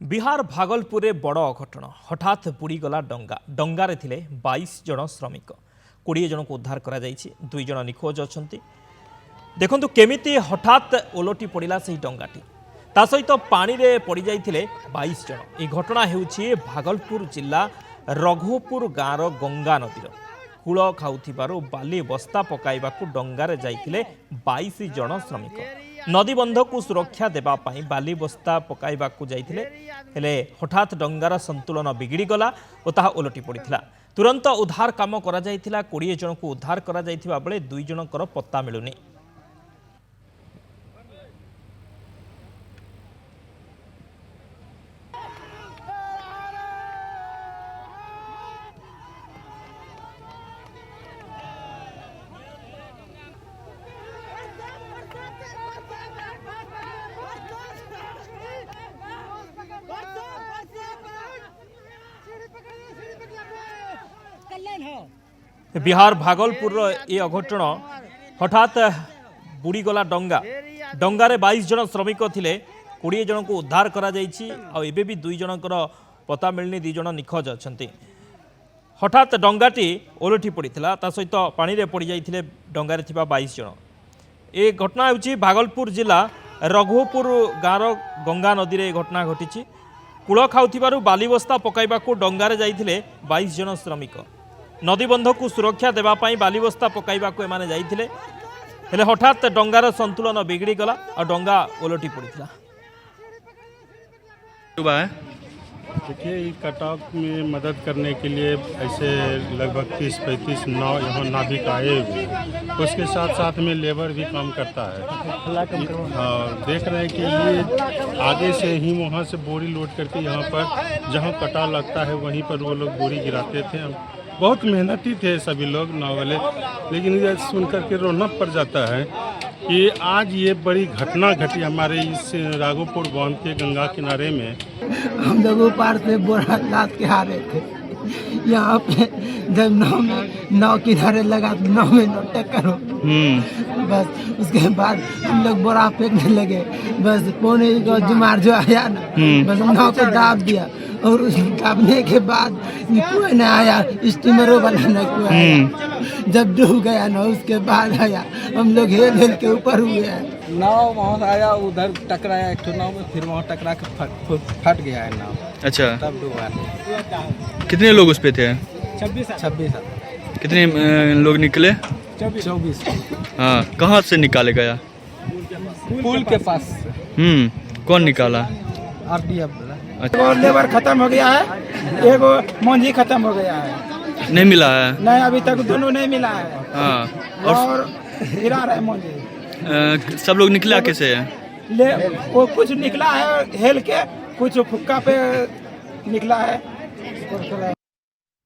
बिहार भागलपुर में बड़ अघटन हठात बुड़ीगला डंगा डंगारे थिले 22 जन श्रमिक 20 जन को उद्धार करा जाइछि 2 जन निखोज अछंती। देखंतु केमिति हठात ओलटी पड़िला सेही डंगाटी ता सहित पानी रे पड़ जाइथिले 22 जन। ए घटना हेउछि भागलपुर जिला रघुपुर गाँर गंगा नदीर कूल खाउथिबारु बाली बस्ता पकाइबाकू डंगारे जाइथिले 22 जन श्रमिक। नदी बंध को सुरक्षा देबा पाई बाली बस्ता पकाइबाकू जाइथिले हेले हठात डंगार संतुलन बिगिड़ी गला और ताहा ओलटी पड़िथिला। तुरंत उद्धार काम करा जाइथिला 20 जन को उद्धार करा जाइथिबा बेले 2 जनकर पत्ता मिलुनी। बिहार भागलपुर ये अघटन हठात बुड़ीगला डंगा डंगारे 22 जन श्रमिक थिले 20 जन को उद्धार करा जाइछि आ एबे भी 2 जनकर पता मिलनी 2 जन निखोज अछंती। हठात डंगाटी ओलटी पड़िथिला ता सहित पानी रे पड़ी जाइथिले डंगारे थिबा 22 जन। ए घटना हेउछि भागलपुर जिला रघुपुर गाँर गंगा नदी रे घटना घटिछि। कूल खाउथिबारु बाली बस्ता पकाइबाकू डंगारे जाइथिले 22 जन श्रमिक। नदी बंध को सुरक्षा देबा पाई बाली बस्ता पकाइबाकू एमाने जाइथिले हेले हठात डंगार संतुलन बिगड़ी गला और डंगा ओलटी पड़िथिला। देखिए कटाव में मदद करने के लिए ऐसे लगभग 30-35 नाव यहाँ नाविक आए हुए, उसके साथ साथ में लेबर भी काम करता है। हाँ, देख रहे हैं कि ये आगे से ही वहाँ से बोरी लोड करके यहाँ पर जहाँ कटाव लगता है वहीं पर वो लोग बोरी गिराते थे। बहुत मेहनती थे सभी लोग नाव वाले, लेकिन ये सुन करके रोना पड़ जाता है कि आज ये बड़ी घटना घटी हमारे इस राघोपुर बांध के गंगा किनारे में। हम लोग पार से बोरा लाद के आ रहे थे, यहाँ पे जब नाव किनारे लगा तो नाव में न टक्कर हो। बस उसके बाद हम लोग बोरा फेंकने लगे, बस पौने को जुमार जो आया ना बस नाव को दाब दिया और उस दाबने के बाद कोई न आया, स्टीमरों वाला न कोई आया। जब डूब गया ना उसके बाद आया, हम लोग हेल हेल के ऊपर हुए हैं। नाव वहाँ से आया, उधर टकराया एक नाव में, फिर वहाँ टकरा के फट गया है नाव। अच्छा, तब डूबा। कितने लोग उस पे थे? 26। कितने लोग निकले? 24। हाँ, कहाँ से निकाले गया? पुल के पास। कौन निकाला? RDF। एगो लेबर खत्म हो गया है, एगो मंझी खत्म हो गया है। नहीं मिला है? नहीं, अभी तक दोनों नहीं मिला है। हाँ, और गिरा रहे मंझी। सब लोग निकला कैसे है? वो कुछ निकला है हेल के, कुछ फुक्का पे निकला है।